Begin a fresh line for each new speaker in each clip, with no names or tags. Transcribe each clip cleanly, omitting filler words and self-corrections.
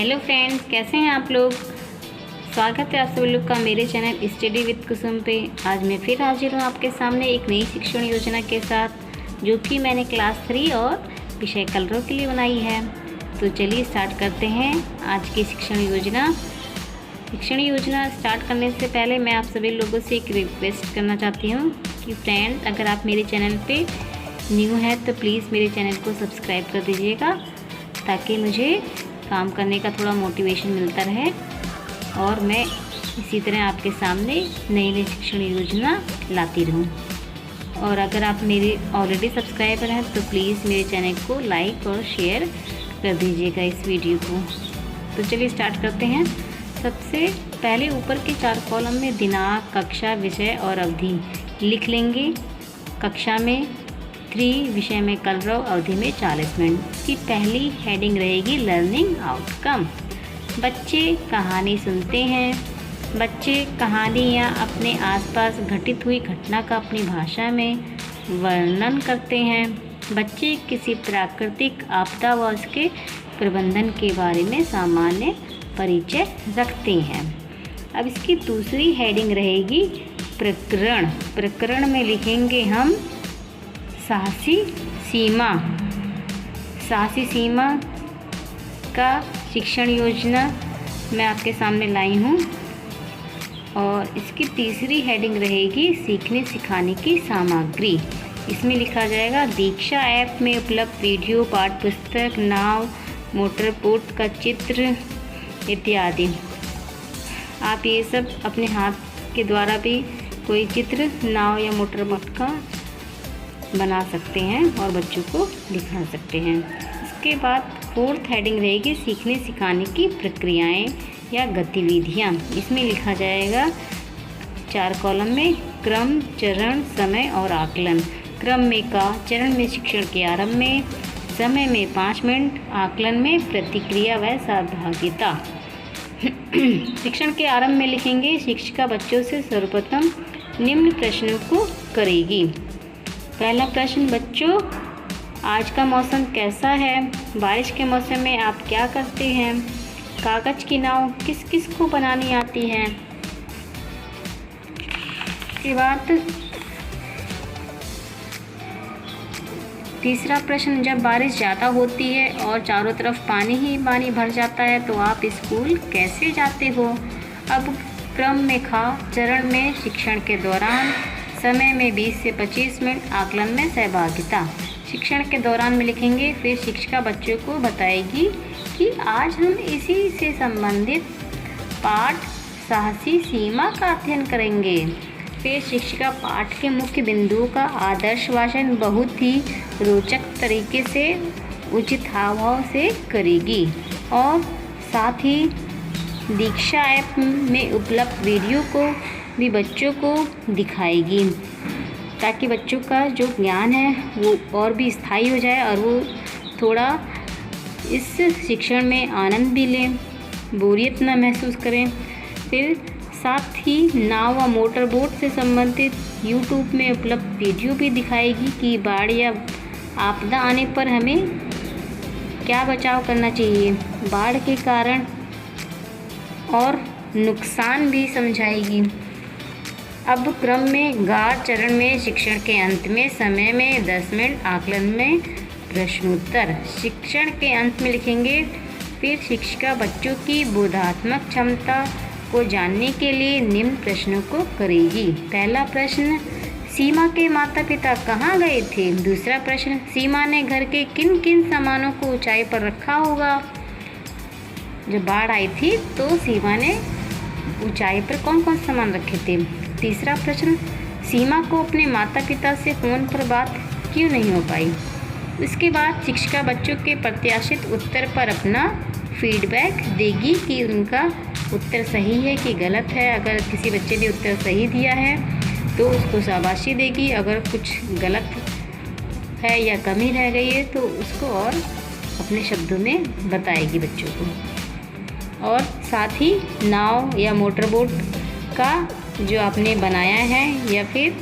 Hello friends, कैसे हैं आप लोग। स्वागत है आप सभी लोग का मेरे चैनल स्टडी विद कुसुम पे। आज मैं फिर हाजिर हूँ आपके सामने एक नई शिक्षण योजना के साथ, जो कि मैंने क्लास 3 और विषय कलरों के लिए बनाई है। तो चलिए स्टार्ट करते हैं आज की शिक्षण योजना। शिक्षण योजना स्टार्ट करने से पहले मैं आप सभी लोगों से एक रिक्वेस्ट करना चाहती हूँ कि फ्रेंड, अगर आप मेरे चैनल पे न्यू है तो प्लीज़ मेरे चैनल को सब्सक्राइब कर दीजिएगा, ताकि मुझे काम करने का थोड़ा मोटिवेशन मिलता रहे और मैं इसी तरह आपके सामने नई नई शिक्षण योजना लाती रहूं। और अगर आप मेरे ऑलरेडी सब्सक्राइबर हैं तो प्लीज़ मेरे चैनल को लाइक और शेयर कर दीजिएगा इस वीडियो को। तो चलिए स्टार्ट करते हैं। सबसे पहले ऊपर के 4 कॉलम में दिनांक, कक्षा, विषय और अवधि लिख लेंगे। कक्षा में 3, विषय में कलरव, अवधि में 40 मिनट। इसकी पहली हेडिंग रहेगी लर्निंग आउटकम। बच्चे कहानी सुनते हैं। बच्चे कहानी या अपने आसपास घटित हुई घटना का अपनी भाषा में वर्णन करते हैं। बच्चे किसी प्राकृतिक आपदा व उसके प्रबंधन के बारे में सामान्य परिचय रखते हैं। अब इसकी दूसरी हेडिंग रहेगी प्रकरण। प्रकरण में लिखेंगे हम साहसी सीमा। साहसी सीमा का शिक्षण योजना मैं आपके सामने लाई हूँ। और इसकी तीसरी हेडिंग रहेगी सीखने सिखाने की सामग्री। इसमें लिखा जाएगा दीक्षा ऐप में उपलब्ध वीडियो, पाठ पुस्तक, नाव, मोटर बोट का चित्र इत्यादि। आप ये सब अपने हाथ के द्वारा भी कोई चित्र नाव या मोटर बोट का बना सकते हैं और बच्चों को दिखा सकते हैं। इसके बाद 4th हेडिंग रहेगी सीखने सिखाने की प्रक्रियाएं या गतिविधियां। इसमें लिखा जाएगा 4 कॉलम में क्रम, चरण, समय और आकलन। क्रम में का, चरण में शिक्षण के आरंभ में, समय में 5 मिनट, आकलन में प्रतिक्रिया व सहभागिता। शिक्षण के आरंभ में लिखेंगे शिक्षिका बच्चों से सर्वप्रथम निम्न प्रश्नों को करेगी। पहला प्रश्न, बच्चों आज का मौसम कैसा है? बारिश के मौसम में आप क्या करते हैं? कागज़ की नाव किस किस को बनानी आती है? इसके बाद तीसरा प्रश्न, जब बारिश ज़्यादा होती है और चारों तरफ पानी ही पानी भर जाता है तो आप स्कूल कैसे जाते हो? अब क्रम में खा, चरण में शिक्षण के दौरान, समय में 20 से 25 मिनट, आकलन में सहभागिता। शिक्षण के दौरान में लिखेंगे फिर शिक्षिका बच्चों को बताएगी कि आज हम इसी से संबंधित पाठ साहसी सीमा का अध्ययन करेंगे। फिर शिक्षिका पाठ के मुख्य बिंदुओं का आदर्श भाषण बहुत ही रोचक तरीके से उचित हाव भाव से करेगी और साथ ही दीक्षा ऐप में उपलब्ध वीडियो को भी बच्चों को दिखाएगी, ताकि बच्चों का जो ज्ञान है वो और भी स्थायी हो जाए और वो थोड़ा इस शिक्षण में आनंद भी लें, बोरियत न महसूस करें। फिर साथ ही नाव व मोटर बोट से संबंधित YouTube में उपलब्ध वीडियो भी दिखाएगी कि बाढ़ या आपदा आने पर हमें क्या बचाव करना चाहिए, बाढ़ के कारण और नुकसान भी समझाएगी। अब क्रम में गा, चरण में शिक्षण के अंत में, समय में 10 मिनट, आकलन में प्रश्नोत्तर। शिक्षण के अंत में लिखेंगे फिर शिक्षिका बच्चों की बोधात्मक क्षमता को जानने के लिए निम्न प्रश्नों को करेगी। पहला प्रश्न, सीमा के माता पिता कहाँ गए थे? दूसरा प्रश्न, सीमा ने घर के किन किन सामानों को ऊंचाई पर रखा होगा? जब बाढ़ आई थी तो सीमा ने ऊंचाई पर कौन कौन सामान रखे थे? तीसरा प्रश्न, सीमा को अपने माता पिता से फ़ोन पर बात क्यों नहीं हो पाई? इसके बाद शिक्षिका बच्चों के प्रत्याशित उत्तर पर अपना फीडबैक देगी कि उनका उत्तर सही है कि गलत है। अगर किसी बच्चे ने उत्तर सही दिया है तो उसको शाबाशी देगी, अगर कुछ गलत है या कमी रह गई है तो उसको और अपने शब्दों में बताएगी बच्चों को। और साथ ही नाव या मोटर बोट का जो आपने बनाया है या फिर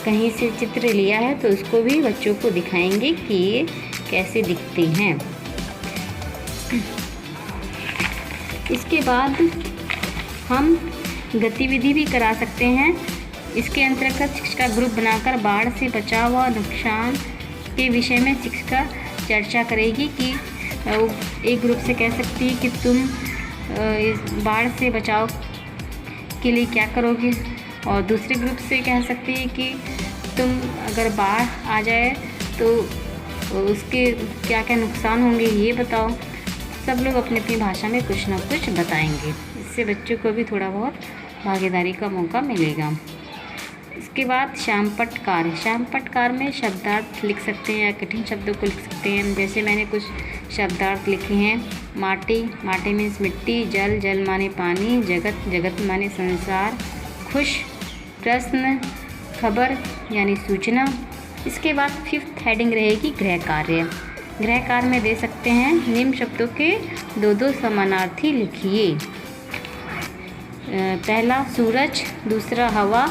कहीं से चित्र लिया है तो उसको भी बच्चों को दिखाएंगे कि ये कैसे दिखते हैं। इसके बाद हम गतिविधि भी करा सकते हैं। इसके अंतर्गत शिक्षिका ग्रुप बनाकर बाढ़ से बचाव और नुकसान के विषय में शिक्षिका चर्चा करेगी कि एक ग्रुप से कह सकती है कि तुम इस बाढ़ से बचाव के लिए क्या करोगे, और दूसरे ग्रुप से कह सकती है कि तुम अगर बाढ़ आ जाए तो उसके क्या क्या नुकसान होंगे ये बताओ। सब लोग अपनी अपनी भाषा में कुछ ना कुछ बताएंगे। इससे बच्चों को भी थोड़ा बहुत भागीदारी का मौका मिलेगा। इसके बाद श्यामपट्ट कार्य। श्यामपट्ट कार्य में शब्दार्थ लिख सकते हैं या कठिन शब्दों को लिख सकते हैं। जैसे मैंने कुछ शब्दार्थ लिखे हैं। माटी, माटी मीन्स मिट्टी। जल, जल माने पानी। जगत, जगत माने संसार। खुश, प्रश्न, खबर यानी सूचना। इसके बाद 5th हेडिंग रहेगी गृह कार्य। गृह कार्य में दे सकते हैं निम्न शब्दों के 2-2 समानार्थी लिखिए। पहला सूरज, दूसरा हवा,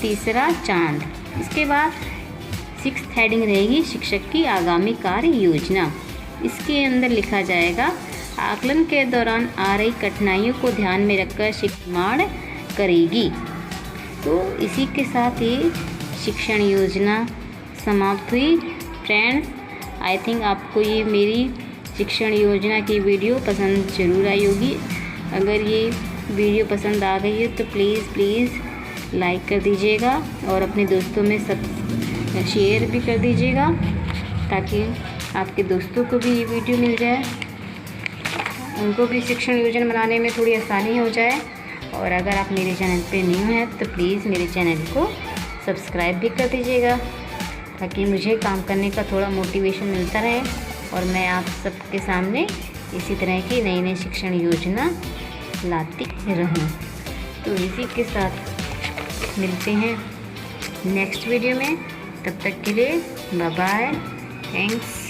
तीसरा चांद। इसके बाद 6th हेडिंग रहेगी शिक्षक की आगामी कार्य योजना। इसके अंदर लिखा जाएगा आकलन के दौरान आ रही कठिनाइयों को ध्यान में रखकर शिक्षण करेगी। तो इसी के साथ ही शिक्षण योजना समाप्त हुई। फ्रेंड्स, आई थिंक आपको ये मेरी शिक्षण योजना की वीडियो पसंद ज़रूर आई होगी। अगर ये वीडियो पसंद आ गई है तो प्लीज़ लाइक कर दीजिएगा और अपने दोस्तों में सब शेयर भी कर दीजिएगा, ताकि आपके दोस्तों को भी ये वीडियो मिल जाए, उनको भी शिक्षण योजना बनाने में थोड़ी आसानी हो जाए। और अगर आप मेरे चैनल पे न्यू हैं तो प्लीज़ मेरे चैनल को सब्सक्राइब भी कर दीजिएगा, ताकि मुझे काम करने का थोड़ा मोटिवेशन मिलता रहे और मैं आप सबके सामने इसी तरह की नई नई शिक्षण योजना लाती रहूं। तो इसी के साथ मिलते हैं नेक्स्ट वीडियो में। तब तक के लिए बाय बाय, थैंक्स।